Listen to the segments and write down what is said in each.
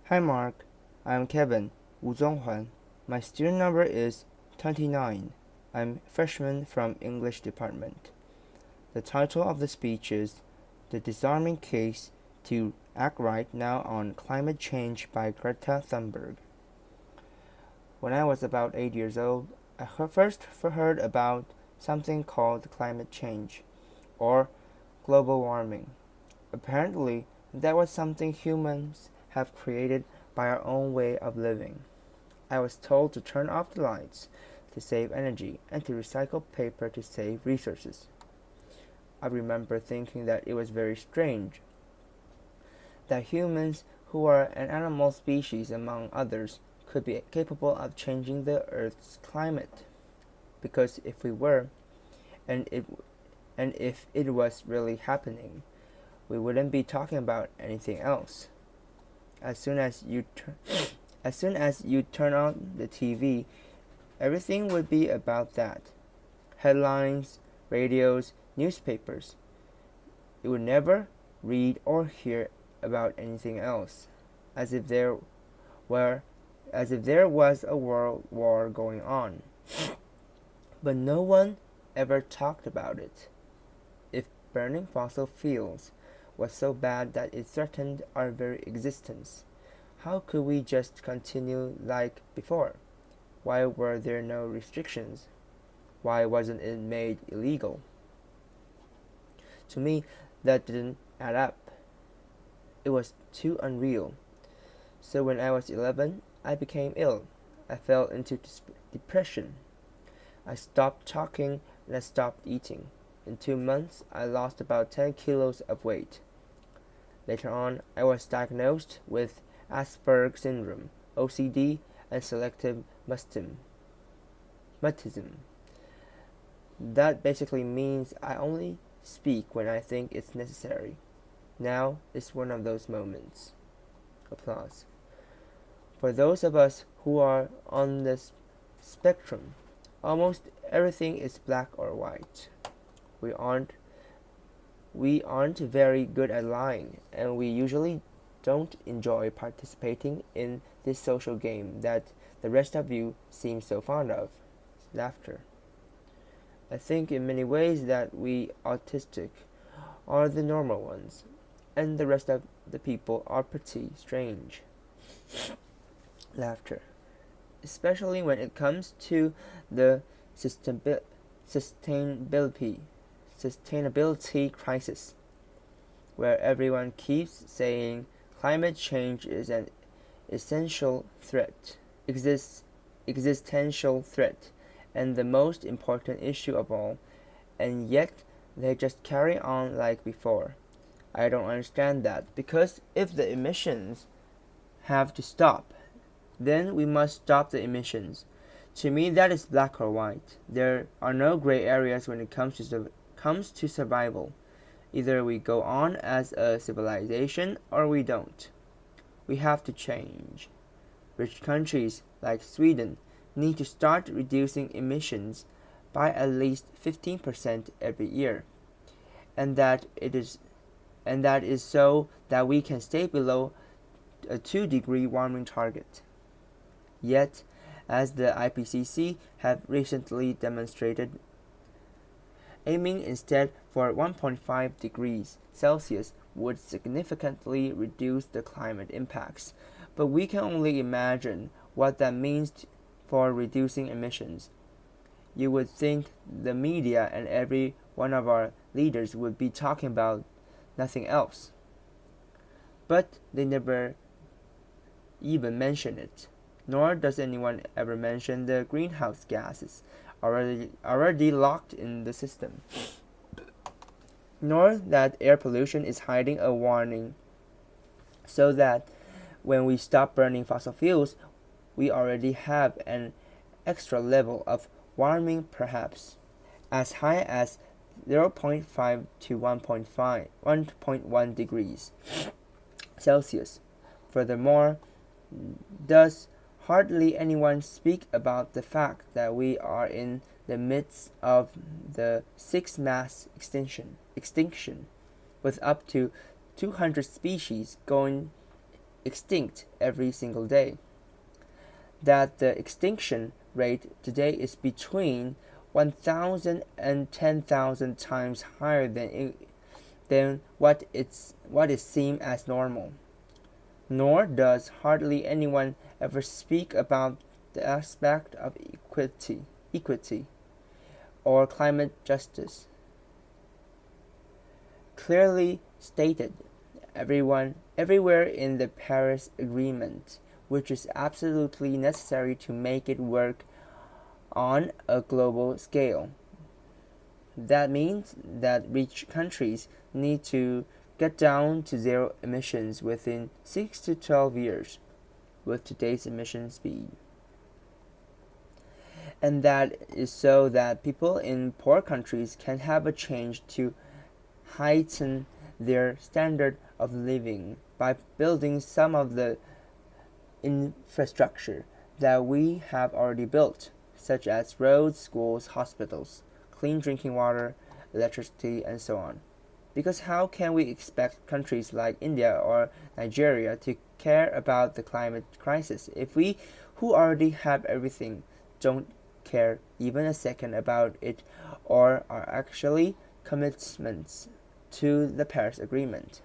Hi Mark, I'm Kevin Wu Zonghuan. My student number is 29. I'm freshman from English department. The title of the speech is The Disarming Case to Act Right Now on Climate Change by Greta Thunberg. When I was about 8 years old, I first heard about something called climate change, or global warming. Apparently, that was something humans have created by our own way of living. I was told to turn off the lights to save energy and to recycle paper to save resources. I remember thinking that it was very strange that humans, who are an animal species among others, could be capable of changing the Earth's climate. Because if we were, and if, and if it was really happening, we wouldn't be talking about anything else. As soon as you turn on the TV, everything would be about that. Headlines, radios, newspapers. You would never read or hear about anything else, as if there was a world war going on. But no one ever talked about it. If burning fossil fuels was so bad that it threatened our very existence, how could we just continue like before? Why were there no restrictions? Why wasn't it made illegal? To me, that didn't add up. It was too unreal. So when I was 11, I became ill. I fell into depression. I stopped talking and I stopped eating. In 2 months, I lost about 10 kilos of weight. Later on, I was diagnosed with Asperger syndrome, OCD, and selective mutism. That basically means I only speak when I think it's necessary. Now is one of those moments. Applause. For those of us who are on the spectrum, almost everything is black or white. We aren't very good at lying, and we usually don't enjoy participating in this social game that the rest of you seem so fond of. Laughter. I think in many ways that we autistic are the normal ones, and the rest of the people are pretty strange. Laughter. Especially when it comes to the sustainability crisis, where everyone keeps saying climate change is an existential threat, and the most important issue of all, and yet they just carry on like before. I don't understand that, because if the emissions have to stop, then we must stop the emissions. To me, that is black or white. There are no gray areas when it comes to survival. Either we go on as a civilization or we don't. We have to change. Rich countries like Sweden need to start reducing emissions by at least 15% every year, and that is so that we can stay below a 2-degree warming target. Yet, as the IPCC have recently demonstrated, aiming instead for 1.5 degrees Celsius would significantly reduce the climate impacts, but we can only imagine what that means for reducing emissions. You would think the media and every one of our leaders would be talking about nothing else, but they never even mention it. Nor does anyone ever mention the greenhouse gases already locked in the system, nor that air pollution is hiding a warning, so that when we stop burning fossil fuels, we already have an extra level of warming, perhaps as high as 0.5 to 1.1 degrees Celsius. Furthermore, does hardly anyone speak about the fact that we are in the midst of the sixth mass extinction, with up to 200 species going extinct every single day. That the extinction rate today is between 1,000 and 10,000 times higher than what is seen as normal. Nor does hardly anyone ever speak about the aspect of equity or climate justice. Clearly stated everywhere in the Paris Agreement, which is absolutely necessary to make it work on a global scale. That means that rich countries need to get down to zero emissions within 6 to 12 years with today's emission speed. And that is so that people in poor countries can have a change to heighten their standard of living by building some of the infrastructure that we have already built, such as roads, schools, hospitals, clean drinking water, electricity, and so on. Because how can we expect countries like India or Nigeria to care about the climate crisis if we, who already have everything, don't care even a second about it or are actually commitments to the Paris Agreement?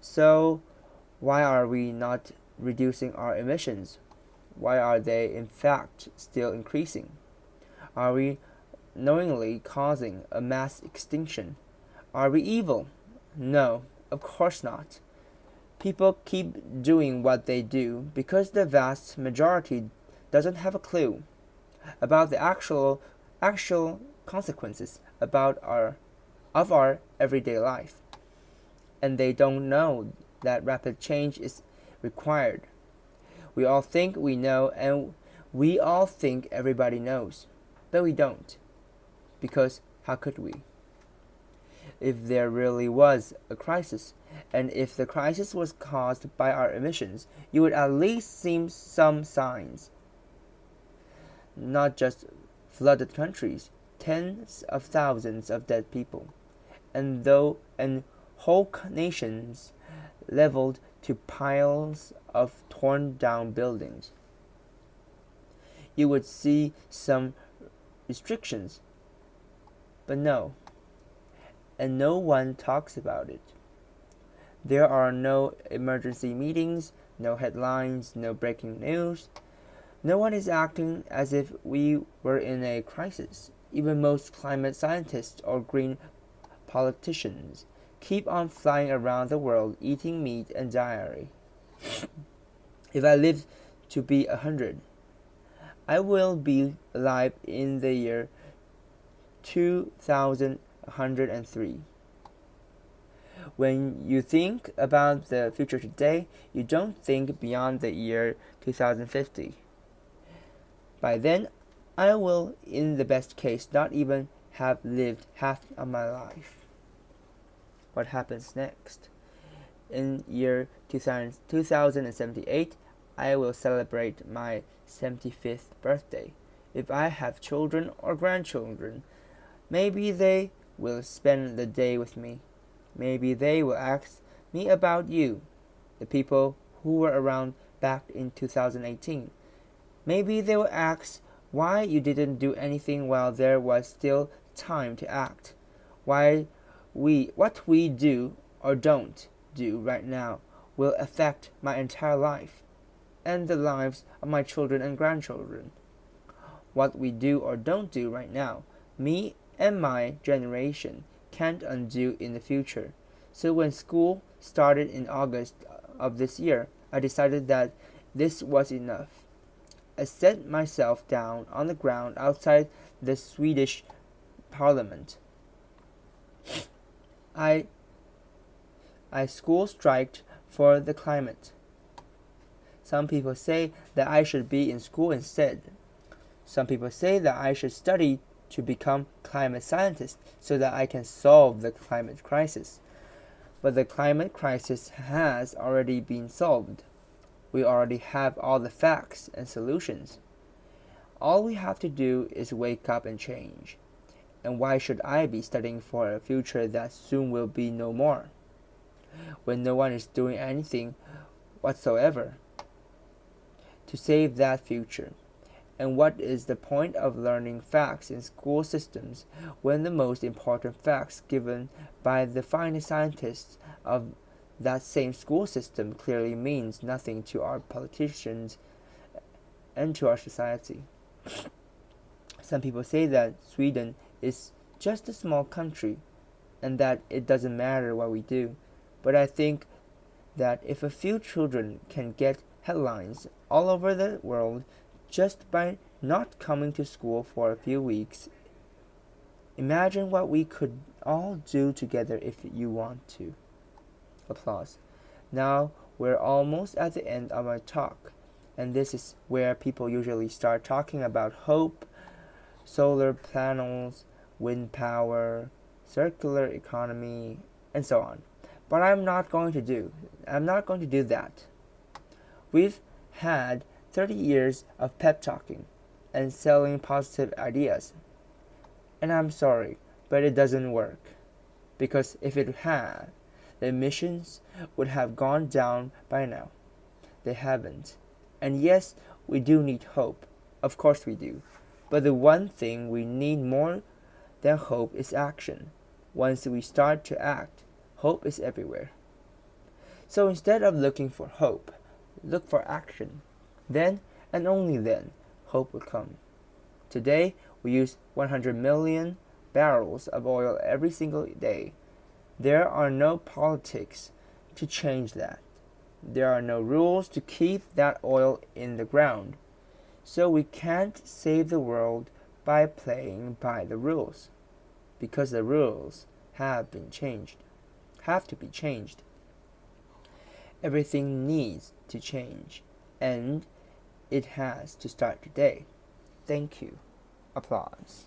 So, why are we not reducing our emissions? Why are they in fact still increasing? Are we knowingly causing a mass extinction? Are we evil? No, of course not. People keep doing what they do because the vast majority doesn't have a clue about the actual consequences of our everyday life. And they don't know that rapid change is required. We all think we know, and we all think everybody knows, but we don't. Because how could we? If there really was a crisis, and if the crisis was caused by our emissions, you would at least see some signs. Not just flooded countries, tens of thousands of dead people, and whole nations leveled to piles of torn down buildings. You would see some restrictions, but no, and no one talks about it. There are no emergency meetings, no headlines, no breaking news. No one is acting as if we were in a crisis. Even most climate scientists or green politicians keep on flying around the world eating meat and dairy. If I live to be 100, I will be alive in the year 2103. When you think about the future today, you don't think beyond the year 2050. By then, I will, in the best case, not even have lived half of my life. What happens next? In year 2078, I will celebrate my 75th birthday. If I have children or grandchildren, maybe they will spend the day with me. Maybe they will ask me about you, the people who were around back in 2018. Maybe they will ask why you didn't do anything while there was still time to act. What we do or don't do right now will affect my entire life and the lives of my children and grandchildren. What we do or don't do right now, me and my generation can't undo in the future. So when school started in August of this year, I decided that this was enough. I set myself down on the ground outside the Swedish Parliament. I school striked for the climate. Some people say that I should be in school instead. Some people say that I should study to become climate scientist so that I can solve the climate crisis. But the climate crisis has already been solved. We already have all the facts and solutions. All we have to do is wake up and change. And why should I be studying for a future that soon will be no more? when no one is doing anything whatsoever to save that future? And what is the point of learning facts in school systems when the most important facts given by the finest scientists of that same school system clearly means nothing to our politicians and to our society? Some people say that Sweden is just a small country and that it doesn't matter what we do, but I think that if a few children can get headlines all over the world just by not coming to school for a few weeks, imagine what we could all do together if you want to. Applause. Now we're almost at the end of our talk, and this is where people usually start talking about hope, solar panels, wind power, circular economy, and so on. But I'm not going to do that. We've had 30 years of pep talking and selling positive ideas. And I'm sorry, but it doesn't work. Because if it had, the emissions would have gone down by now. They haven't. And yes, we do need hope. Of course we do. But the one thing we need more than hope is action. Once we start to act, hope is everywhere. So instead of looking for hope, look for action. Then, and only then, hope will come. Today, we use 100 million barrels of oil every single day. There are no politics to change that. There are no rules to keep that oil in the ground. So we can't save the world by playing by the rules, because the rules have to be changed. Everything needs to change, and it has to start today. Thank you. Applause.